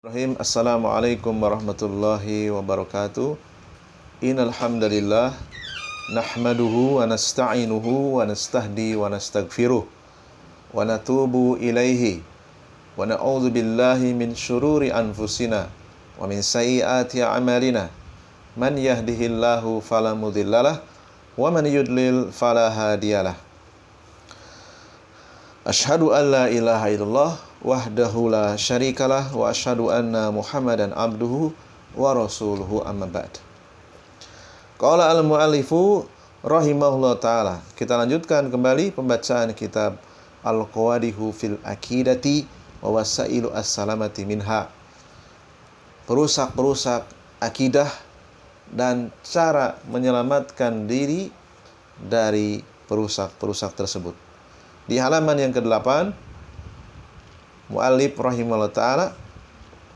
Assalamualaikum warahmatullahi wabarakatuh. Innal hamdalillah nahmaduhu wa nasta'inuhu wa nastahdi wa nastaghfiruh wa natubu ilaihi wa na'udzu billahi min syururi anfusina wa min sayyiati a'malina. Man yahdihillahu fala mudhillalah wa man yudlil fala hadiyalah. Asyhadu an la ilaha illallah wahdahu la syarikalah wa asyhadu anna Muhammadan abduhu wa rasuluhu amma ba'd. Qala al-muallifu rahimahullah ta'ala. Kita lanjutkan kembali pembacaan kitab Al-Qawadihu fil Aqidati wa Wasailu as-Salamati minha. Perusak-perusak akidah dan cara menyelamatkan diri dari perusak-perusak tersebut. Di halaman yang ke-8, muallif rahimahullah ta'ala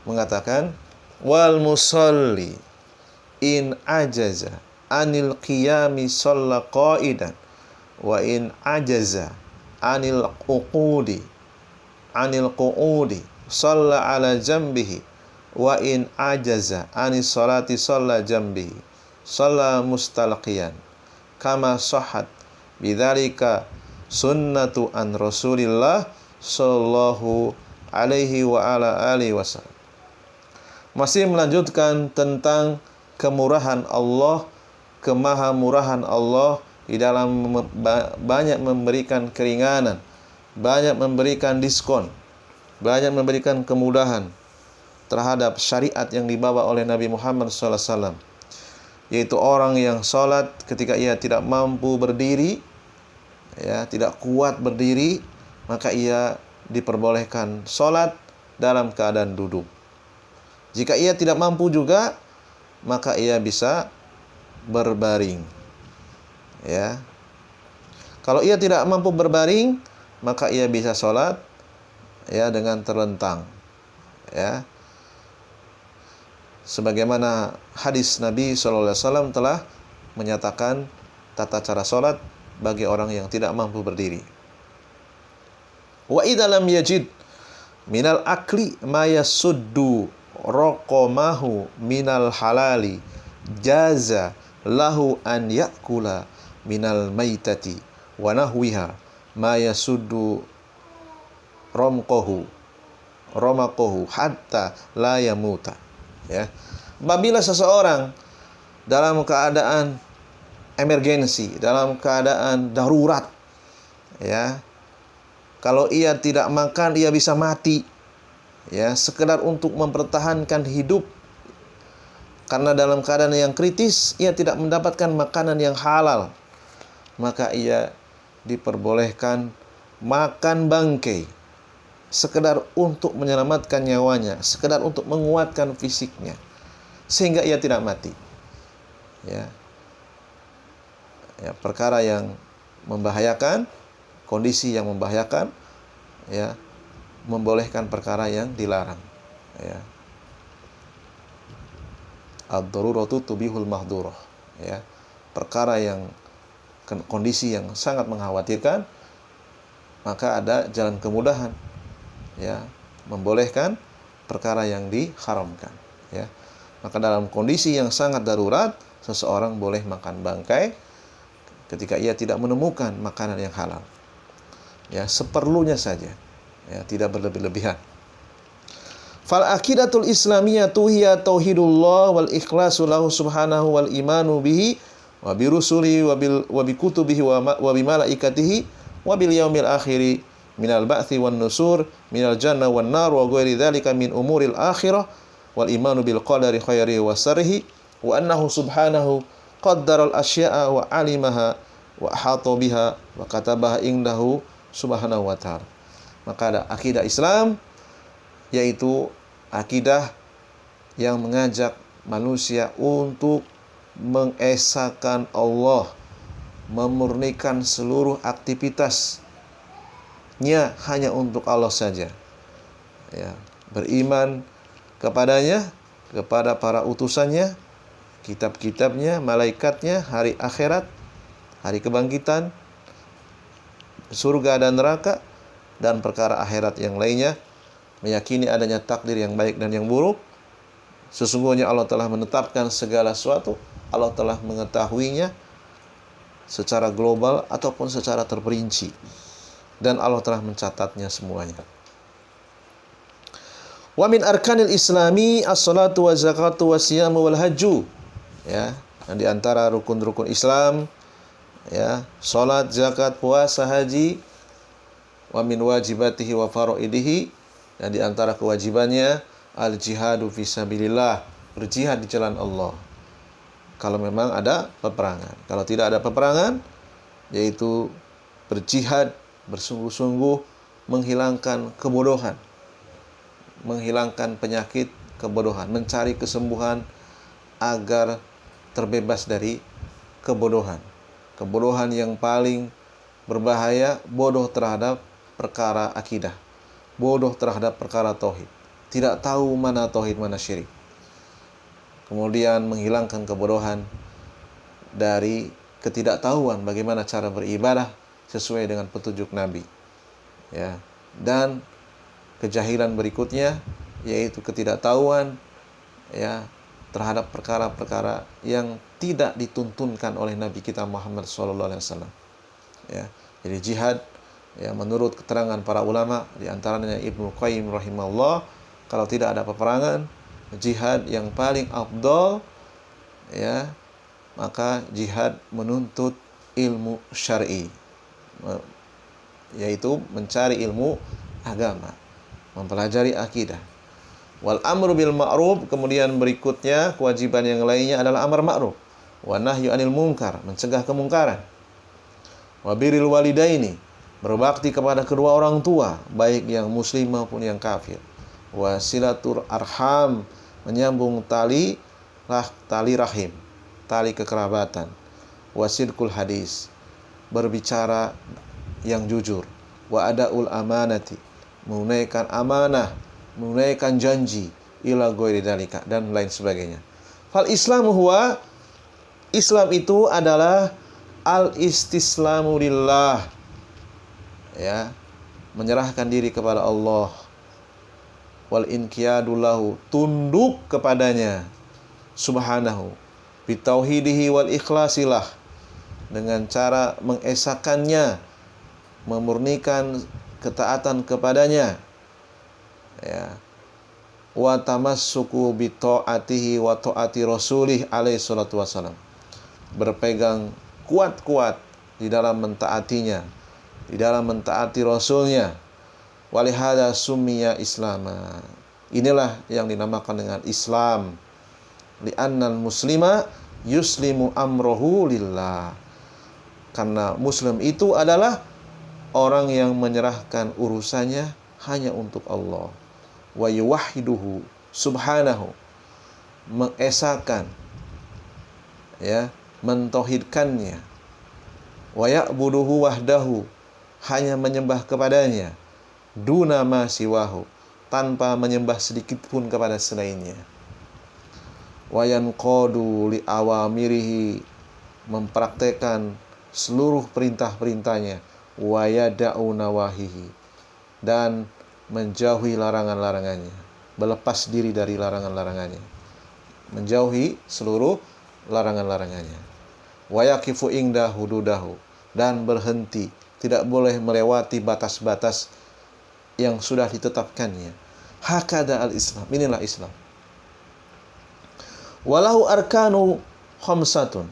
mengatakan, wal musalli in ajaza anil qiyami shalla qa'idan wa in ajaza anil qu'udi shalla ala jambihi wa in ajaza anis salati shalla jambihi shalla mustalqiyan kama sahhat bidzalika sunnatu an Rasulillah sallallahu alaihi wa ala alihi wasallam. Masih melanjutkan tentang kemurahan Allah, kemahamurahan Allah di dalam banyak memberikan keringanan, banyak memberikan diskon, banyak memberikan kemudahan terhadap syariat yang dibawa oleh Nabi Muhammad SAW. Yaitu orang yang sholat ketika ia tidak mampu berdiri, tidak kuat berdiri, maka ia diperbolehkan sholat dalam keadaan duduk. Jika ia tidak mampu juga, maka ia bisa berbaring. Kalau ia tidak mampu berbaring, maka ia bisa sholat dengan terlentang. Sebagaimana hadis Nabi SAW telah menyatakan tata cara sholat bagi orang yang tidak mampu berdiri. Wa idza lam yajid minal akli ma yasuddu raqamahu minal halali jaza lahu an yakula minal maitati wa nahwiha ma yasuddu ramaqahu hatta la yamuta. Apabila seseorang dalam keadaan emergensi, dalam keadaan darurat, kalau ia tidak makan, ia bisa mati, sekedar untuk mempertahankan hidup, karena dalam keadaan yang kritis ia tidak mendapatkan makanan yang halal, maka ia diperbolehkan makan bangkai, sekedar untuk menyelamatkan nyawanya, sekedar untuk menguatkan fisiknya, sehingga ia tidak mati. Perkara yang membahayakan, kondisi yang membahayakan, membolehkan perkara yang dilarang. Ad-daruratu tubihul mahdurah. Perkara yang kondisi yang sangat mengkhawatirkan, maka ada jalan kemudahan, membolehkan perkara yang diharamkan. Maka dalam kondisi yang sangat darurat, seseorang boleh makan bangkai ketika ia tidak menemukan makanan yang halal, seperlunya saja, tidak berlebih-lebihan. Fal aqidatul islamiyatu hiya tauhidullah wal ikhlasu lahu subhanahu wal imanu bihi wa bi rusulihi wa bi kutubihi wa bi malaikatihi wa bil yaumil akhiri minal ba'thi wan nusur minal jannah wan nar wa ghairi dzalika min umuril akhirah wal imanu bil qadari khairihi wa syarrihi wa annahu subhanahu qaddaral asya'a wa alimaha wa ahata biha wa katabaha indahu subhanahu wa ta'ala. Maka ada akidah Islam, yaitu akidah yang mengajak manusia untuk mengesahkan Allah, memurnikan seluruh aktivitasnya hanya untuk Allah saja. Beriman kepadanya, kepada para utusannya, kitab-kitabnya, malaikatnya, hari akhirat, hari kebangkitan, surga dan neraka, dan perkara akhirat yang lainnya, meyakini adanya takdir yang baik dan yang buruk. Sesungguhnya Allah telah menetapkan segala sesuatu, Allah telah mengetahuinya secara global ataupun secara terperinci, dan Allah telah mencatatnya semuanya. Wa min arkanil islami as-salatu wa zakatu wa siyamu wal hajju. Ya, yang di antara rukun-rukun Islam, ya, salat, zakat, puasa, haji. Wa min wajibatihi wa faraidihi, dan di antara kewajibannya al-jihadu fisabilillah, berjihad di jalan Allah. Kalau memang ada peperangan. Kalau tidak ada peperangan, yaitu berjihad bersungguh-sungguh menghilangkan kebodohan, menghilangkan penyakit kebodohan, mencari kesembuhan agar terbebas dari kebodohan. Kebodohan yang paling berbahaya, bodoh terhadap perkara akidah, bodoh terhadap perkara tauhid, tidak tahu mana tauhid mana syirik. Kemudian menghilangkan kebodohan dari ketidaktahuan bagaimana cara beribadah sesuai dengan petunjuk Nabi, ya. Dan kejahilan berikutnya yaitu ketidaktahuan, ya, terhadap perkara-perkara yang tidak dituntunkan oleh Nabi kita Muhammad SAW. Ya, jadi jihad, ya, menurut keterangan para ulama, di antaranya Ibnu Qayyim rahimahullah, kalau tidak ada peperangan, jihad yang paling afdal, ya, maka jihad menuntut ilmu syar'i, yaitu mencari ilmu agama, mempelajari akidah. Wal amru bil ma'ruf, kemudian berikutnya kewajiban yang lainnya adalah amar ma'ruf, wa nahyu anil munkar, mencegah kemungkaran. Wa birril walidaini, berbakti kepada kedua orang tua, baik yang muslim maupun yang kafir. Wa silatur arham, menyambung tali rahim, tali kekerabatan. Wa sidqul hadis, berbicara yang jujur. Wa adaul amanati, menunaikan amanah, menunaikan janji, ila ghairi dzalika, dan lain sebagainya. Fal islamu huwa, Islam itu adalah al-istislamu lillah, ya, menyerahkan diri kepada Allah. Wal inqiyadu lahu, tunduk kepadanya subhanahu, bitauhidihi wal ikhlasilah, dengan cara mengesakannya, memurnikan ketaatan kepadanya, ya. Wa tamassuku bi taatihi wa taati rasulih alaihi salatu wasalam, berpegang kuat-kuat di dalam mentaatinya, di dalam mentaati rasulnya. Walihada summiya islama, inilah yang dinamakan dengan Islam. Li'annal muslima yuslimu amrohu lillah, karena muslim itu adalah orang yang menyerahkan urusannya hanya untuk Allah. Wa yuwahhiduhu subhanahu, mengesakan, ya, mentauhidkannya. Wa ya'buduhu wahdahu, hanya menyembah kepadanya. Duna ma siwahu, tanpa menyembah sedikit pun kepada selainnya. Wa yanqadu li awamirihi, mempraktekkan seluruh perintah-perintahnya. Wa yada'u nawahihi, dan menjauhi larangan-larangannya, berlepas diri dari larangan-larangannya, menjauhi seluruh larangan-larangannya. Wa yaqifu inda hududahu, dan berhenti, tidak boleh melewati batas-batas yang sudah ditetapkannya. Hakada al-Islam, inilah Islam. Walahu arkanu khamsatun,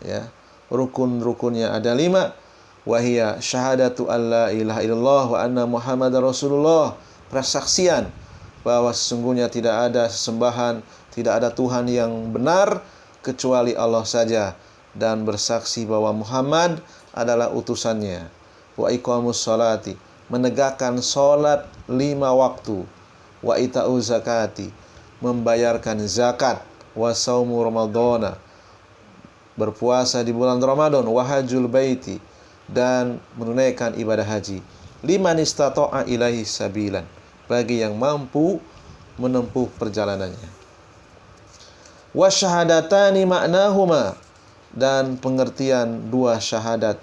ya, rukun-rukunnya ada 5. Wahia syahadatu alla ilaha illallah wa anna muhammadar rasulullah, persaksian bahwa sesungguhnya tidak ada sesembahan, tidak ada Tuhan yang benar kecuali Allah saja, dan bersaksi bahwa Muhammad adalah utusannya. Wa iqamus sholati, menegakkan sholat 5 waktu. Wa ita'u zakati, membayarkan zakat. Wa saumu ramadhana, berpuasa di bulan Ramadan. Wa hajjul baiti, dan menunaikan ibadah haji. Liman istata'a ilaihi sabilan, bagi yang mampu menempuh perjalanannya. Wa syahadatani ma'nahuma, dan pengertian 2 syahadat,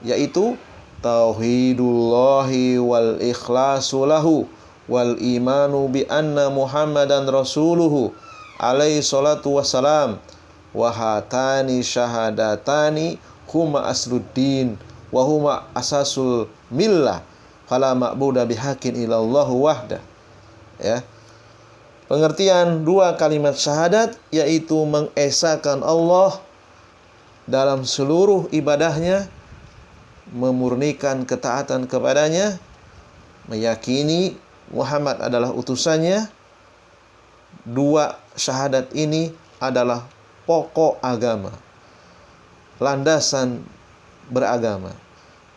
yaitu tauhidullahi wal ikhlasu lahu wal imanu bi anna Muhammadan rasuluhu alaihi salatu wassalam wa hatani syahadatani huma asluddin wa huma asasul millah fala ma'budu bihaqqin illallahu wahda. Ya. Pengertian dua kalimat syahadat yaitu mengesahkan Allah dalam seluruh ibadahnya, memurnikan ketaatan kepadanya, meyakini Muhammad adalah utusannya. Dua syahadat ini adalah pokok agama, landasan beragama.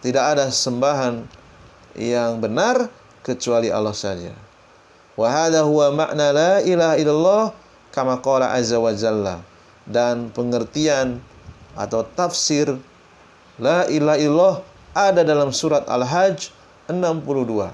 Tidak ada sembahan yang benar kecuali Allah saja. Wa hadha huwa makna la ilaha illallah kama qala azza wa jalla. Dan pengertian atau tafsir la ilaha illallah ada dalam surat Al-Hajj 62.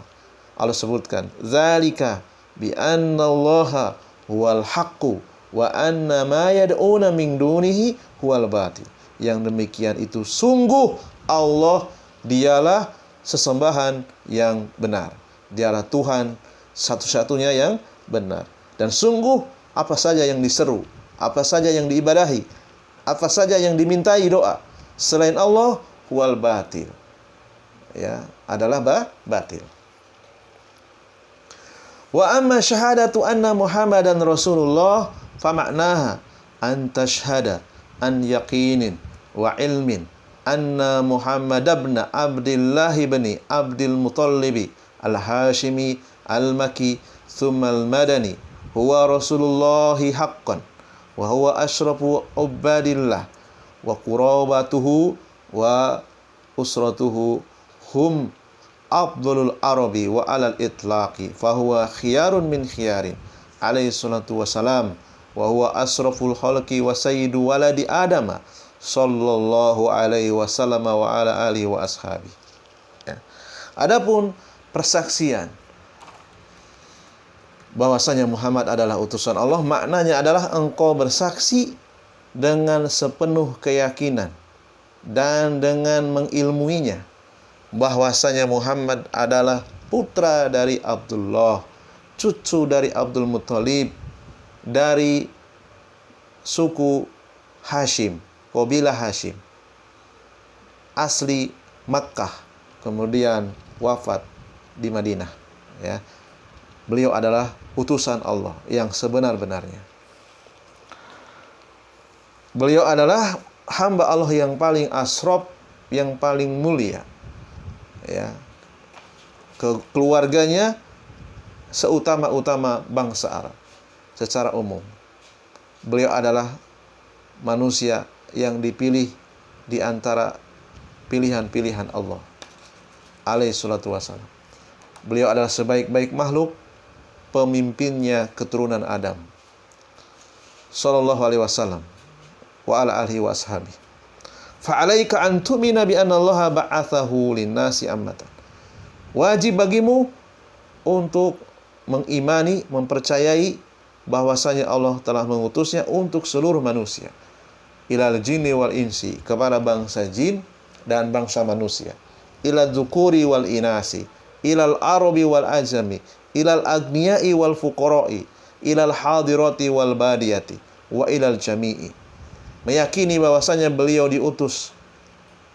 Allah sebutkan, "Dzalika bi annallaha huwal haqqu wa anna ma yad'una min dunihi huwal batil." Yang demikian itu sungguh Allah dialah sesembahan yang benar. Dialah Tuhan satu-satunya yang benar. Dan sungguh apa saja yang diseru, apa saja yang diibadahi, apa saja yang dimintai doa selain Allah huwal batil. Ya, adalah batil. Wa amma syahadatu anna Muhammadan Rasulullah fa maknaha an tashhada an yaqinin wa ilmin anna Muhammad ibn Abdullah ibn Abdul Muttalib al-Hashimi al-Maki thumma al-Madani huwa Rasulullah haqqan wa huwa asyrafu ubadillah wa qurabatuhu wa usratuhu hum afdalul arabi wa alal itlaqi fahuwa khiyarun min khiyarin alaihi salatu wassalam wa huwa asraful khalqi wa sayyidu waladi adama sallallahu alaihi wasallam wa ala alihi wa ashabi. Ya. Adapun persaksian bahwasanya Muhammad adalah utusan Allah, maknanya adalah engkau bersaksi dengan sepenuh keyakinan dan dengan mengilmuinya bahwasanya Muhammad adalah putra dari Abdullah, cucu dari Abdul Muttalib, dari suku Hashim, kabilah Hashim, asli Makkah, kemudian wafat di Madinah. Ya, beliau adalah utusan Allah yang sebenar-benarnya. Beliau adalah hamba Allah yang paling asrof, yang paling mulia. Ya, keluarganya seutama-utama bangsa Arab secara umum. Beliau adalah manusia yang dipilih di antara pilihan-pilihan Allah alaihi salatu wassalam. Beliau adalah sebaik-baik makhluk, pemimpinnya keturunan Adam sallallahu alaihi wasallam wa ala alihi wa ashabihi. Fa'alaika an tu'mina bi anna Allah ba'athahu lin-nasi ammatan. Wajib bagimu untuk mengimani, mempercayai bahwasanya Allah telah mengutusnya untuk seluruh manusia. Ilal jinni wal insi, kepada bangsa jin dan bangsa manusia. Ilal dzukuri wal inasi, ilal arabi wal ajami, ilal agniyai wal fuqara'i, ilal hadirati wal badiyati, wa ilal jami'i. Meyakini bahwasanya beliau diutus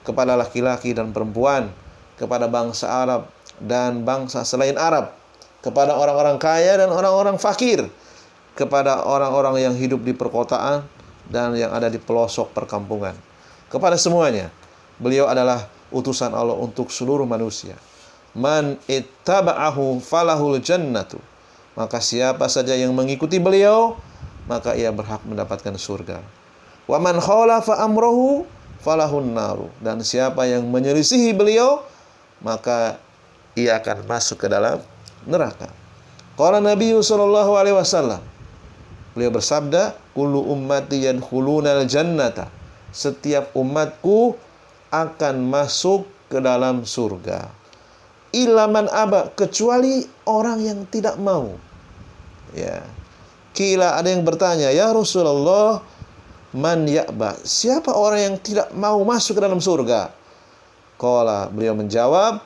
kepada laki-laki dan perempuan, kepada bangsa Arab dan bangsa selain Arab, kepada orang-orang kaya dan orang-orang fakir, kepada orang-orang yang hidup di perkotaan dan yang ada di pelosok perkampungan. Kepada semuanya, beliau adalah utusan Allah untuk seluruh manusia. Man ittaba'ahu falahul jannatu. Maka siapa saja yang mengikuti beliau, maka ia berhak mendapatkan surga. Wa man khalafa amrahu falahun naru. Dan siapa yang menyelisihi beliau, maka ia akan masuk ke dalam neraka. Qala Nabi sallallahu alaihi wasallam, beliau bersabda, kullu ummati yadkhulunal jannata. Setiap umatku akan masuk ke dalam surga. Illa man aba, kecuali orang yang tidak mau. Ya. Kila, ada yang bertanya, ya Rasulullah, man ya'ba, siapa orang yang tidak mau masuk ke dalam surga? Qala, beliau menjawab,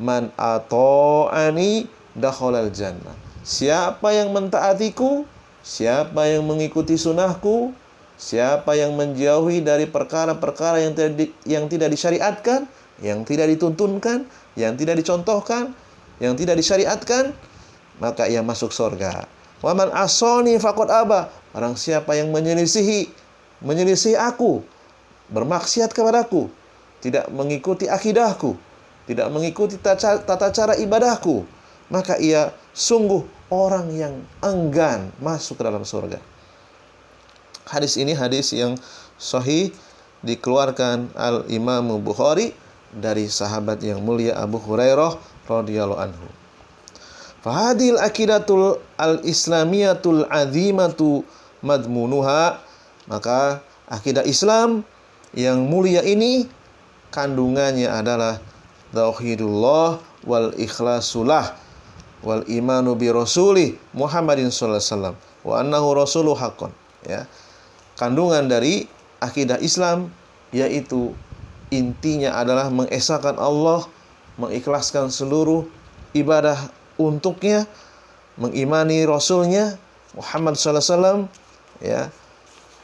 man ata'ani dakhalal jannah. Siapa yang mentaatiku, siapa yang mengikuti sunnahku, siapa yang menjauhi dari perkara-perkara yang tidak disyariatkan, yang tidak dituntunkan, yang tidak dicontohkan, yang tidak disyariatkan, maka ia masuk surga. Wa man asani faqad aba. Barang siapa yang menyelisih aku, bermaksiat kepadaku, tidak mengikuti akidahku, tidak mengikuti tata cara ibadahku, maka ia sungguh orang yang enggan masuk ke dalam surga. Hadis ini hadis yang sahih, dikeluarkan Al-Imam Bukhari dari sahabat yang mulia Abu Hurairah radhiyallahu anhu. Fahadil akidatul al-islamiyatul azimatu madmunuha. Maka akidah Islam yang mulia ini kandungannya adalah tauhidullah wal ikhlasulah wal imanu bi rasulih Muhammadin sallallahu alaihi wasallam wa annahu rasuluh haqqan. Ya. Kandungan dari akidah Islam yaitu intinya adalah mengesahkan Allah, mengikhlaskan seluruh ibadah untuknya, mengimani Rasulnya Muhammad sallallahu alaihi wasallam, ya.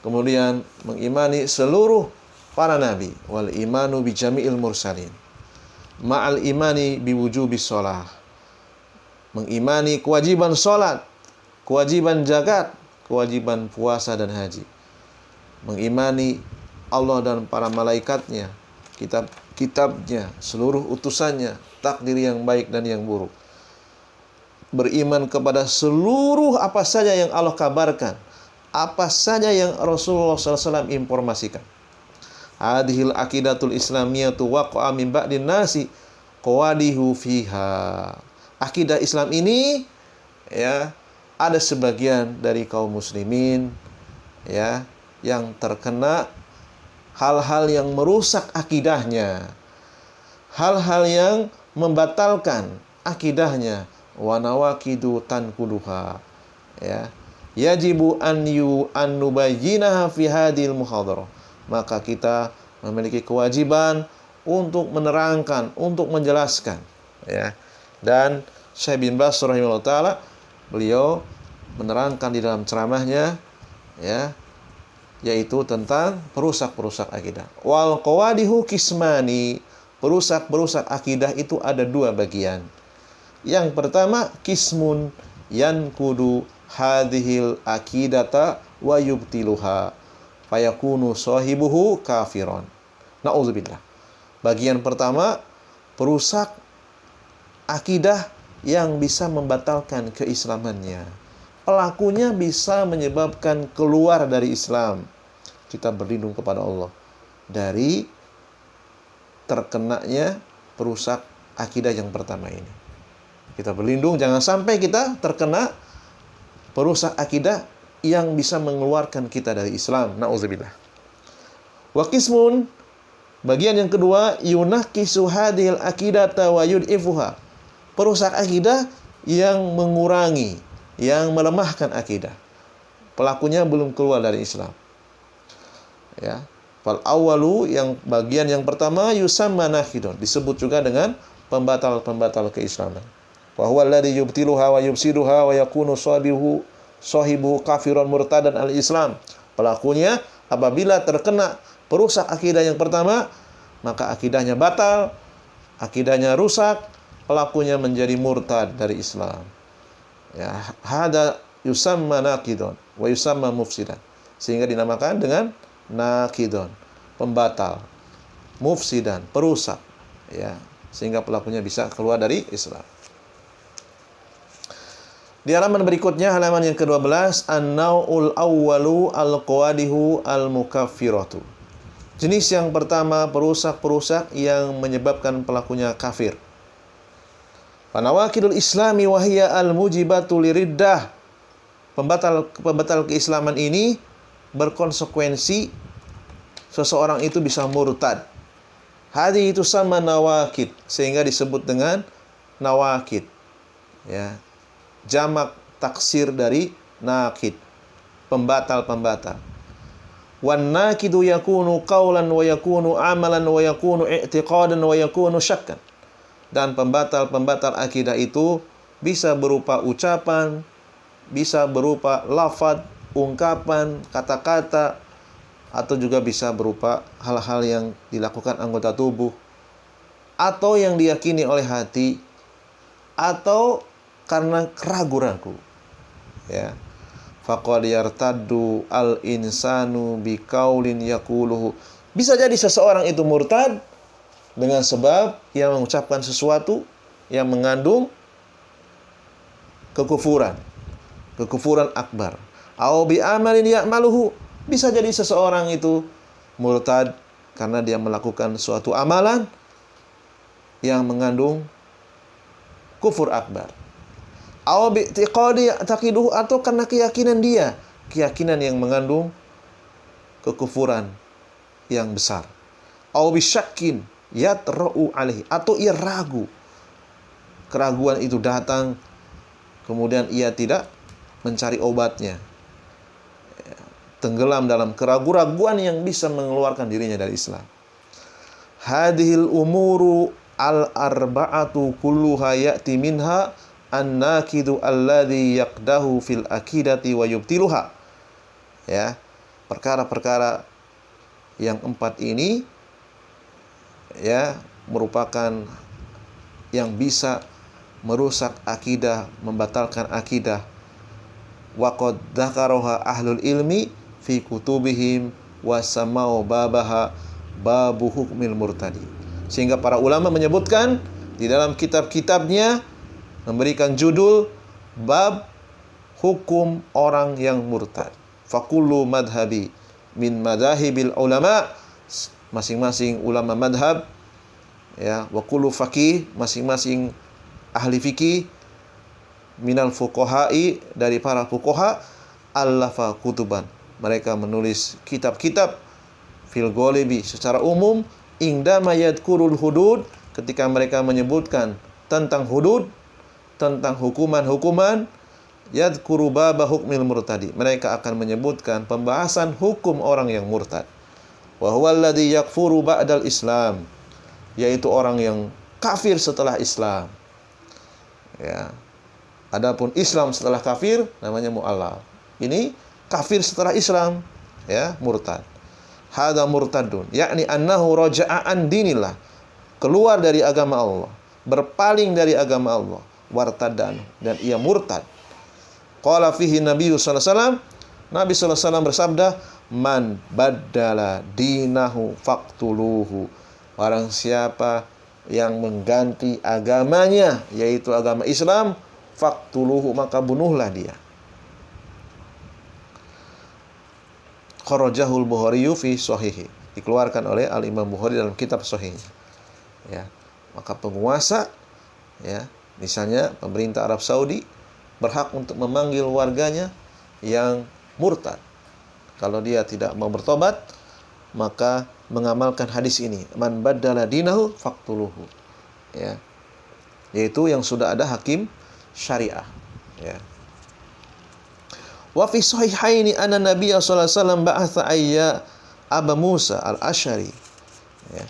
Kemudian mengimani seluruh para nabi, wal imanu bi jami'il mursalin, ma'al imani bi wujubis shalah. Mengimani kewajiban salat, kewajiban zakat, kewajiban puasa dan haji. Mengimani Allah dan para malaikatnya, kitab-kitabnya, seluruh utusannya, takdir yang baik dan yang buruk. Beriman kepada seluruh apa saja yang Allah kabarkan, apa saja yang Rasulullah SAW informasikan. Hadhil akidatul islamiyatu waqa'a min ba'din nasi qawadihu fiha. Akidah Islam ini, ya, ada sebagian dari kaum muslimin, ya, yang terkena hal-hal yang merusak akidahnya, hal-hal yang membatalkan akidahnya, wa nawaqidu tankuduha, ya. Yajibu an nubayyinaha fi hadhil muhadharah. Maka kita memiliki kewajiban untuk menerangkan, untuk menjelaskan, ya. Dan Syekh bin Baz rahimahullah taala, beliau menerangkan di dalam ceramahnya, ya, yaitu tentang perusak-perusak akidah. Wal qawadihu kismani. Perusak-perusak akidah itu ada dua bagian. Yang pertama, kismun yankudu hadhil akidata wa yubtiluha fayakunu sahibuhu kafiron. Nauzubillah. Bagian pertama, perusak akidah yang bisa membatalkan keislamannya. Pelakunya bisa menyebabkan keluar dari Islam. Kita berlindung kepada Allah dari terkenanya perusak akidah yang pertama ini. Kita berlindung jangan sampai kita terkena perusak akidah yang bisa mengeluarkan kita dari Islam. Nauzubillah. Wa qismun, bagian yang kedua, yunaqisu hadhil akidata wa yud'ifuha. Perusak akidah yang mengurangi, yang melemahkan akidah. Pelakunya belum keluar dari Islam. Ya. Fal awwalu, yang bagian yang pertama, yusamma naqidun, disebut juga dengan pembatal-pembatal keislaman. Wa huwa alladhi yubtiluha wa yufsiduha wa yakunu sahibu kafiran murtadan al-Islam. Pelakunya apabila terkena perusak akidah yang pertama, maka akidahnya batal, akidahnya rusak, pelakunya menjadi murtad dari Islam. Ya, hada yusamma naqidun wa yusamma mufsidan. Sehingga dinamakan dengan naqidun, pembatal, mufsidan, perusak, ya, sehingga pelakunya bisa keluar dari Islam. Di halaman berikutnya, halaman yang ke-12, an-nau'ul awwalu al-qawadihu al-mukaffiratu. Jenis yang pertama, perusak-perusak yang menyebabkan pelakunya kafir. Panawakidul islami wahiyya al-mujibatu liriddah. Pembatal keislaman ini berkonsekuensi seseorang itu bisa murtad. Hadi itu sama nawakid, sehingga disebut dengan nawakid, ya. Jamak taksir dari nakid, pembatal-pembatal. Wan nakidu yakunu qaulan wa yakunu amalan wa yakunu i'tiqadan wa yakunu syakkan. Dan pembatal-pembatal akidah itu bisa berupa ucapan, bisa berupa lafaz, ungkapan, kata-kata, atau juga bisa berupa hal-hal yang dilakukan anggota tubuh, atau yang diyakini oleh hati, atau karena ragu-ragu. Ya. Faqad yartaddu al-insanu biqaulin yaquluhu. Bisa jadi seseorang itu murtad dengan sebab ia mengucapkan sesuatu yang mengandung kekufuran akbar. Au bi amalin ya'maluhu. Bisa jadi seseorang itu murtad karena dia melakukan suatu amalan yang mengandung kufur akbar. Au bi i'tiqadi taqiduhu, atau karena keyakinan yang mengandung kekufuran yang besar. Au bi syakkin yatra'u alaihi, atau ia ragu. Keraguan itu datang, kemudian ia tidak mencari obatnya. Tenggelam dalam keraguan yang bisa mengeluarkan dirinya dari Islam. Hadhil umuru al-arba'atu kulluha ya'ti minha an-nakidu alladhi yaqdahu fil akidati wa yubtiluha. Ya, perkara-perkara yang 4 ini ya merupakan yang bisa merusak akidah, membatalkan akidah. Wa qad dzakaraha ahlul ilmi fi kutubihim wa samau babaha babu hukmil murtadi. Sehingga para ulama menyebutkan di dalam kitab-kitabnya, memberikan judul bab hukum orang yang murtad. Fakullu madhabi min madhahibil ulama, masing-masing ulama madhab, ya, wa kullu faqih, masing-masing ahli fikih, minal fuqaha'i, dari para fuqaha, allafa kutuban, mereka menulis kitab-kitab, fil ghalibi, secara umum, indama yadkurul hudud, ketika mereka menyebutkan tentang hudud, tentang hukuman-hukuman, yadkuru baba hukmil murtadi, mereka akan menyebutkan pembahasan hukum orang yang murtad. Wa huwa alladhi yakfuru ba'dal Islam, yaitu orang yang kafir setelah Islam. Ya. Adapun Islam setelah kafir namanya mu'allal. Ini kafir setelah Islam, ya, murtad. Hada murtadun, yakni annahu raja'a an dinillah, keluar dari agama Allah, berpaling dari agama Allah, wartadan, dan ia murtad. Qala fihi Nabi sallallahu alaihi wasallam, Nabi sallallahu alaihi wasallam bersabda, man baddala dinahu faqtuluhu, orang siapa yang mengganti agamanya, yaitu agama Islam, faqtuluhu, maka bunuhlah dia. Kharajahul Bukhari fi sahihi, dikeluarkan oleh Al-Imam Bukhari dalam kitab sahihnya. Ya, maka penguasa, ya, misalnya pemerintah Arab Saudi berhak untuk memanggil warganya yang murtad. Kalau dia tidak mau bertobat, maka mengamalkan hadis ini, man baddala dinahu faqtuluhu, ya, yaitu yang sudah ada hakim syariah, ya. Wa fi sahihaini anna Nabiy sallallahu alaihi wasallam ba'atha ayya Aba Musa al-Asy'ari, ya,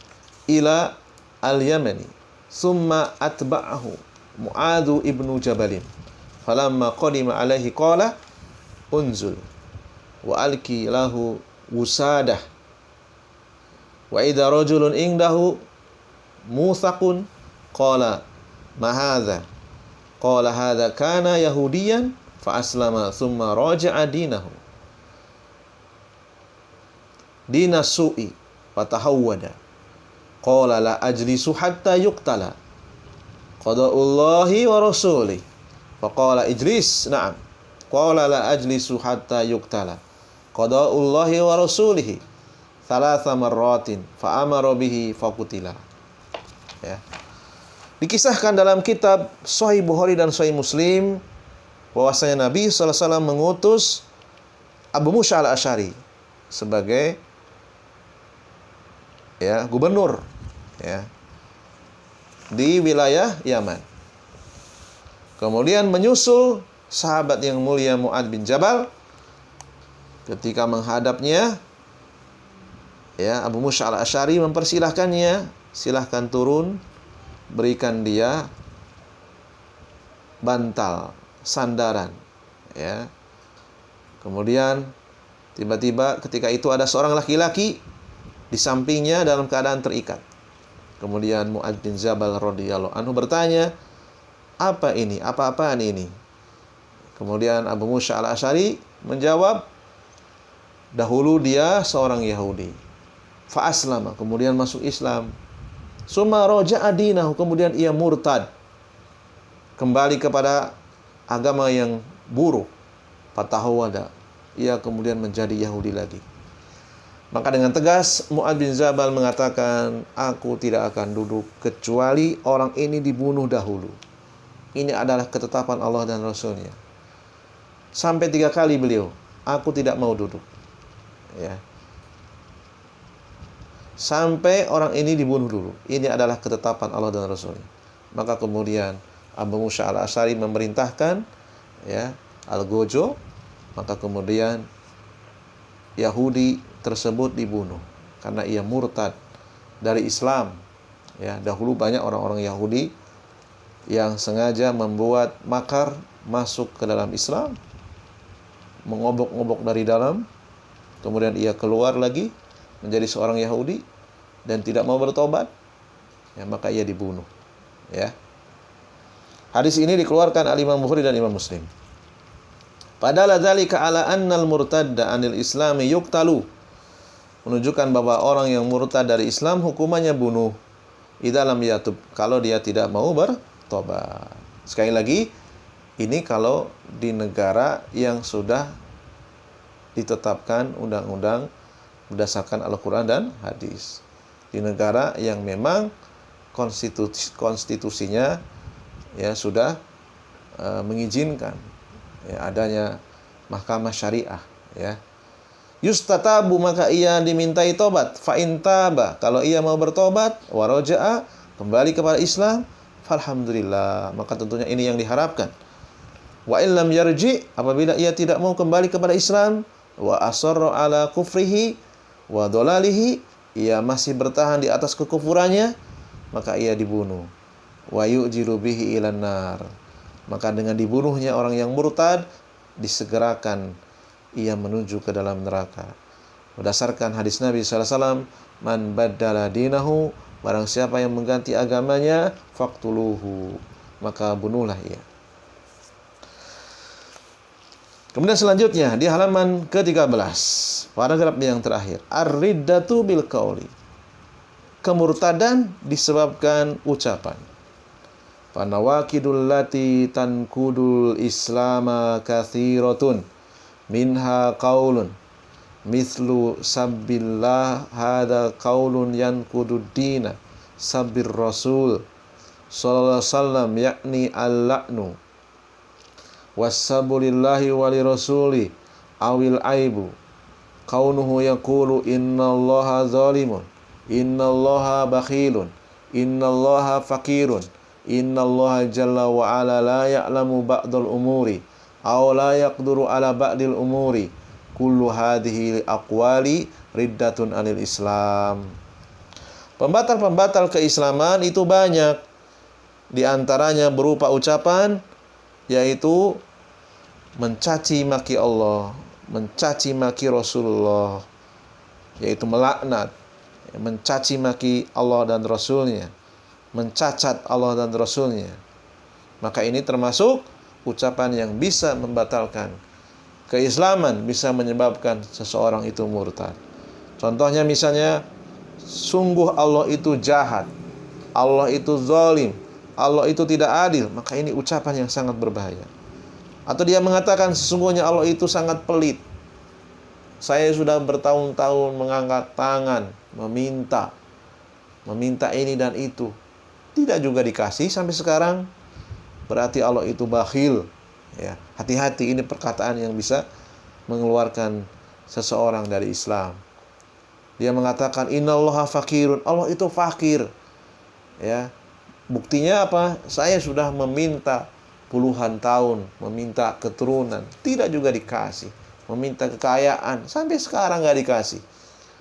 ila al-Yamani, summa atba'ahu Mu'adzu ibnu Jabalin. Falamma qadima alaihi qala unzul wa alki lahu wusadah wa idza rajulun indahu muthaqun qala ma hadza, qala hadza kana yahudiyan fa aslama thumma raja'a dinahu dinas su'i fatahawwada qala la ajlisu hatta yuqtala qada'ullahi wa rasulih faqala ijlis na'am qala la ajlisu hatta yuqtala qada'ullahi wa rasulih thalatha marratin fa amara bihi faqutila. Ya. Dikisahkan dalam kitab Sahih Bukhari dan Sahih Muslim bahwasanya Nabi sallallahu alaihi wasallam mengutus Abu Musa al-Asy'ari sebagai, ya, gubernur, ya, di wilayah Yaman. Kemudian menyusul sahabat yang mulia Mu'adz bin Jabal. Ketika menghadapnya, ya, Abu Musa al-Asy'ari mempersilahkannya, silahkan turun, berikan dia bantal, sandaran, ya. Kemudian tiba-tiba ketika itu ada seorang laki-laki di sampingnya dalam keadaan terikat. Kemudian Mu'adz bin Jabal radhiyallahu anhu bertanya, "Apa ini? Apa-apaan ini?" Kemudian Abu Musa al-Asy'ari menjawab, dahulu dia seorang Yahudi. Fa aslama, kemudian masuk Islam. Summa raja'a dinahu, kemudian ia murtad, kembali kepada agama yang buruk. Fatahawada, ia kemudian menjadi Yahudi lagi. Maka dengan tegas Mu'adz bin Jabal mengatakan, aku tidak akan duduk kecuali orang ini dibunuh dahulu. Ini adalah ketetapan Allah dan Rasulnya. Sampai 3 kali beliau, aku tidak mau duduk, ya, sampai orang ini dibunuh dulu. Ini adalah ketetapan Allah dan Rasulnya. Maka kemudian Abu Musa al-Asy'ari memerintahkan, ya, al-Gojo. Maka kemudian Yahudi tersebut dibunuh karena ia murtad dari Islam. Ya, dahulu banyak orang-orang Yahudi yang sengaja membuat makar masuk ke dalam Islam, mengobok-ngobok dari dalam, kemudian ia keluar lagi menjadi seorang Yahudi dan tidak mau bertobat, ya, maka ia dibunuh. Ya. Hadis ini dikeluarkan Al-Imam Bukhari dan Imam Muslim. Padahal dzalika ala annal murtadda anil islami yuqtalu, menunjukkan bahwa orang yang murtad dari Islam hukumannya bunuh idza lam yatub, kalau dia tidak mau bertobat. Sekali lagi, ini kalau di negara yang sudah ditetapkan undang-undang berdasarkan Al-Quran dan hadis. Di negara yang memang konstitusinya, ya, sudah mengizinkan, ya, adanya mahkamah syariah, ya. Yustatabu, maka ia dimintai tobat. Fa in taba, kalau ia mau bertobat, wa raja'a, kembali kepada Islam, falhamdulillah, maka tentunya ini yang diharapkan. Wa illam yarji, apabila ia tidak mau kembali kepada Islam, wa asarra ala kufrihi wa dolalihi, ia masih bertahan di atas kekufurannya, maka ia dibunuh. Wa yu'jilu bihi ilan nar, maka dengan dibunuhnya orang yang murtad, disegerakan ia menuju ke dalam neraka. Berdasarkan hadis Nabi SAW, man baddala dinahu, barang siapa yang mengganti agamanya, faqtuluhu, maka bunuhlah ia. Kemudian selanjutnya di halaman ke-13, paragraf yang terakhir, ar-riddatu bil qauli, kemurtadan disebabkan ucapan. Panawakidul lati tankudul islama kathiratun minha qaulun mithlu sabbillah hada qaulun yankudud dina sabbir rasul sallallahu alaihi wasallam yakni al-la'nu wassabulillahi wali rasuli awil aibu kaunuhu yaqulu innallaha zalimun innallaha bakhilun innallaha faqirun innallaha jalla wa ala la ya'lamu ba'dal umuri aw la yaqduru ala ba'dil umuri kullu hadhihi aqwali riddatun anil Islam. Pembatal-pembatal keislaman itu banyak. Di antaranya berupa ucapan, yaitu mencaci maki Allah, mencaci maki Rasulullah, yaitu melaknat, mencaci maki Allah dan Rasulnya, mencacat Allah dan Rasulnya. Maka ini termasuk ucapan yang bisa membatalkan keislaman, bisa menyebabkan seseorang itu murtad. Contohnya misalnya, sungguh Allah itu jahat, Allah itu zalim, Allah itu tidak adil, maka ini ucapan yang sangat berbahaya. Atau dia mengatakan sesungguhnya Allah itu sangat pelit, saya sudah bertahun-tahun mengangkat tangan meminta ini dan itu, tidak juga dikasih sampai sekarang, berarti Allah itu bakhil. Ya, hati-hati, ini perkataan yang bisa mengeluarkan seseorang dari Islam. Dia mengatakan innallaha fakirun, Allah itu fakir. Ya. Buktinya apa? Saya sudah meminta puluhan tahun, meminta keturunan, tidak juga dikasih. Meminta kekayaan, sampai sekarang nggak dikasih.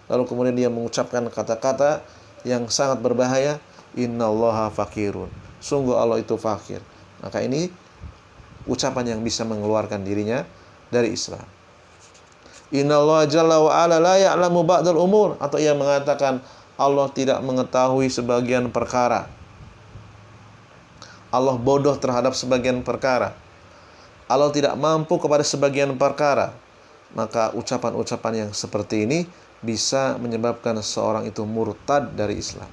Lalu kemudian dia mengucapkan kata-kata yang sangat berbahaya, innallaha fakirun, sungguh Allah itu fakir. Maka ini ucapan yang bisa mengeluarkan dirinya dari Islam. Innallaha jalla wa ala la ya'lamu ba'dal umur, atau ia mengatakan Allah tidak mengetahui sebagian perkara. Allah bodoh terhadap sebagian perkara. Allah tidak mampu kepada sebagian perkara. Maka ucapan-ucapan yang seperti ini bisa menyebabkan seorang itu murtad dari Islam.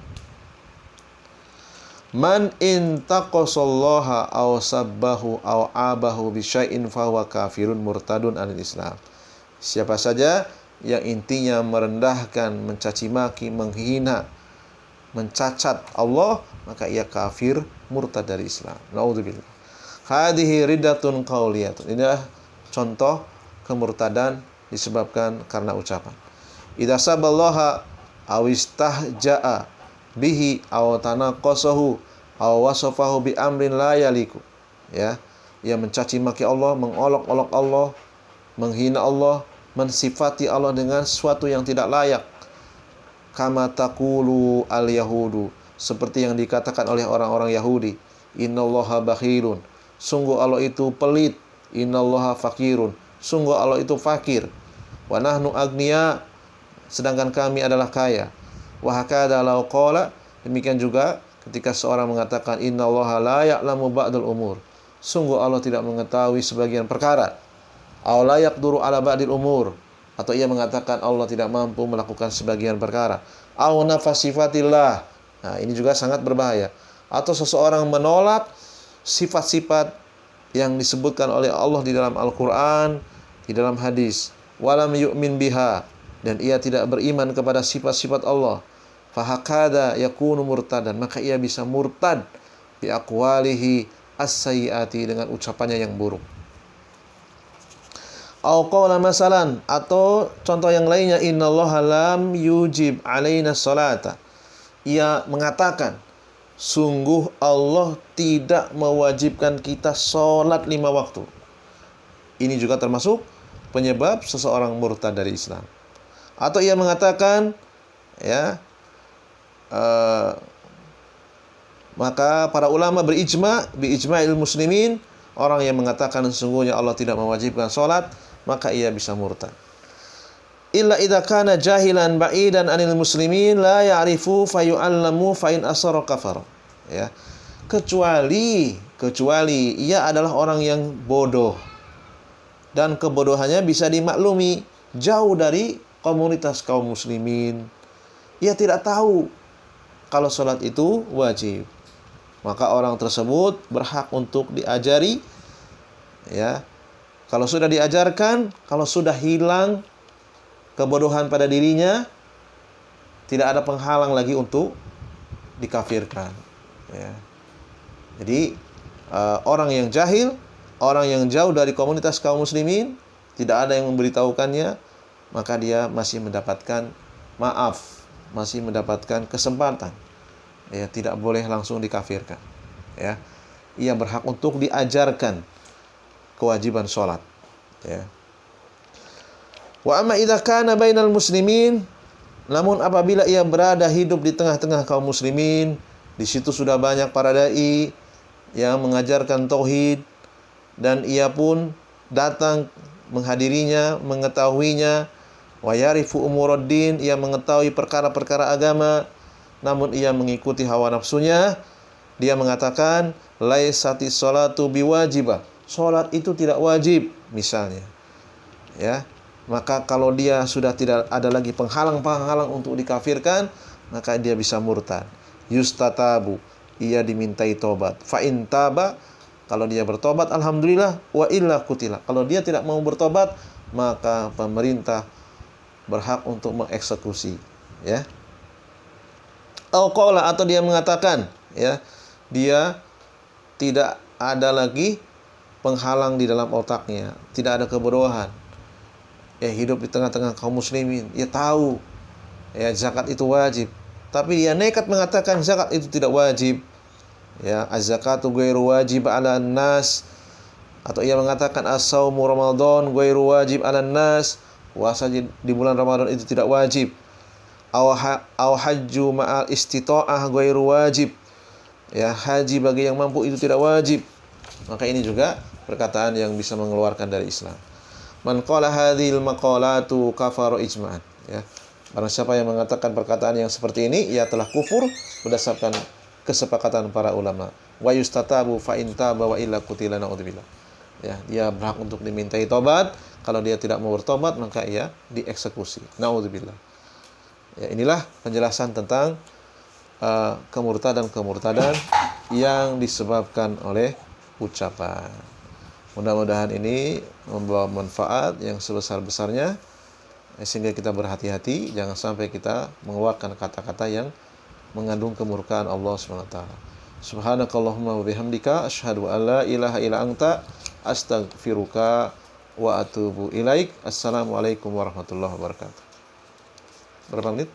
Man intaqasallaha aw sabbahu aw abahu bi syai'in fahuwa kafirun murtadun anil Islam. Siapa saja yang intinya merendahkan, mencaci maki, menghina, mencacat Allah, maka ia kafir, murtad dari Islam. Naudzubillah. Hadhihi riddatun qauliyatun. Inilah contoh kemurtadan disebabkan karena ucapan. Idza saballaha aw istahja'a bihi aw tanaqasahu aw wasafahu bi amrin la yaliku. Ya, ia mencaci maki Allah, mengolok-olok Allah, menghina Allah, mensifati Allah dengan sesuatu yang tidak layak. Kama taqulu al-yahudu, seperti yang dikatakan oleh orang-orang Yahudi. Innallaha bakhilun, sungguh Allah itu pelit. Innallaha fakirun, sungguh Allah itu fakir. Wa nahnu agniya, sedangkan kami adalah kaya. Wa hakadha law qala, demikian juga ketika seorang mengatakan innallaha la ya'lamu ba'dal umur, sungguh Allah tidak mengetahui sebagian perkara. Aw la yaqduru ala ba'dil umur, atau ia mengatakan Allah tidak mampu melakukan sebagian perkara. Aw nafasifatillah, nah ini juga sangat berbahaya. Atau seseorang menolak sifat-sifat yang disebutkan oleh Allah di dalam Al-Quran, di dalam hadis. Walam yu'min biha, dan ia tidak beriman kepada sifat-sifat Allah. Fahakada yakunu murtadan, maka ia bisa murtad bi aqwalihi as-sayyiati, dengan ucapannya yang buruk. Au qala masalan, atau contoh yang lainnya, innallaha lam yujib alaina salata, ia mengatakan sungguh Allah tidak mewajibkan kita sholat 5 waktu. Ini juga termasuk penyebab seseorang murtad dari Islam. Atau ia mengatakan, ya, maka para ulama berijma, biijma'il muslimin, orang yang mengatakan sesungguhnya Allah tidak mewajibkan sholat, maka ia bisa murtad. Illa idza kana jahilan ba'idan anil muslimin la ya'rifu fayu'allamu fa in asara kafara. Ya. Kecuali ia adalah orang yang bodoh dan kebodohannya bisa dimaklumi, jauh dari komunitas kaum muslimin. Ia tidak tahu kalau sholat itu wajib. Maka orang tersebut berhak untuk diajari, ya. Kalau sudah diajarkan, kalau sudah hilang kebodohan pada dirinya, tidak ada penghalang lagi untuk dikafirkan. Ya. Jadi orang yang jahil, orang yang jauh dari komunitas kaum muslimin, tidak ada yang memberitahukannya, maka dia masih mendapatkan maaf, masih mendapatkan kesempatan. Ya, tidak boleh langsung dikafirkan. Ya. Ia berhak untuk diajarkan kewajiban sholat. Ya. Wa amma idza kana bainal muslimin, namun apabila ia berada hidup di tengah-tengah kaum muslimin, di situ sudah banyak para dai yang mengajarkan tauhid, dan ia pun datang menghadirinya, mengetahuinya. Wa yarifu umuruddin, ia mengetahui perkara-perkara agama, namun ia mengikuti hawa nafsunya. Dia mengatakan laisatis sholatu biwajibah, sholat itu tidak wajib misalnya. Ya, maka kalau dia sudah tidak ada lagi penghalang-penghalang untuk dikafirkan, maka dia bisa murtad. Yustatabu, ia dimintai tobat. Fa in taba, kalau dia bertobat alhamdulillah, wa illa qutila. Kalau dia tidak mau bertobat, maka pemerintah berhak untuk mengeksekusi, ya. Atau dia mengatakan, ya, dia tidak ada lagi penghalang di dalam otaknya, tidak ada kebodohan. Ya, hidup di tengah-tengah kaum muslimin, ia tahu ya zakat itu wajib, tapi dia nekat mengatakan zakat itu tidak wajib. Ya, az-zakatu ghairu wajib 'alan nas, atau ia mengatakan as-saumu Ramadan ghairu wajib 'alan nas, puasa di bulan Ramadan itu tidak wajib. Aw hajju ma'al istita'ah ghairu wajib. Ya, haji bagi yang mampu itu tidak wajib. Maka ini juga perkataan yang bisa mengeluarkan dari Islam. Man qala hadhil maqalatu kafara ijma'an, ya. Barang siapa yang mengatakan perkataan yang seperti ini, ia telah kufur berdasarkan kesepakatan para ulama. Wa yustatabu fa in taba wa illa qutila, naudzubillah. Ya, dia berhak untuk dimintai tobat. Kalau dia tidak mau bertobat, maka ia dieksekusi. Naudzubillah. Ya, inilah penjelasan tentang kemurtadan yang disebabkan oleh ucapan. Mudah-mudahan ini membawa manfaat yang sebesar-besarnya, sehingga kita berhati-hati jangan sampai kita mengeluarkan kata-kata yang mengandung kemurkaan Allah SWT. Subhanakallahumma wa bihamdika asyhadu an la ilaha illa anta astaghfiruka wa atubu ilaik. Assalamualaikum warahmatullahi wabarakatuh. Berapa menit?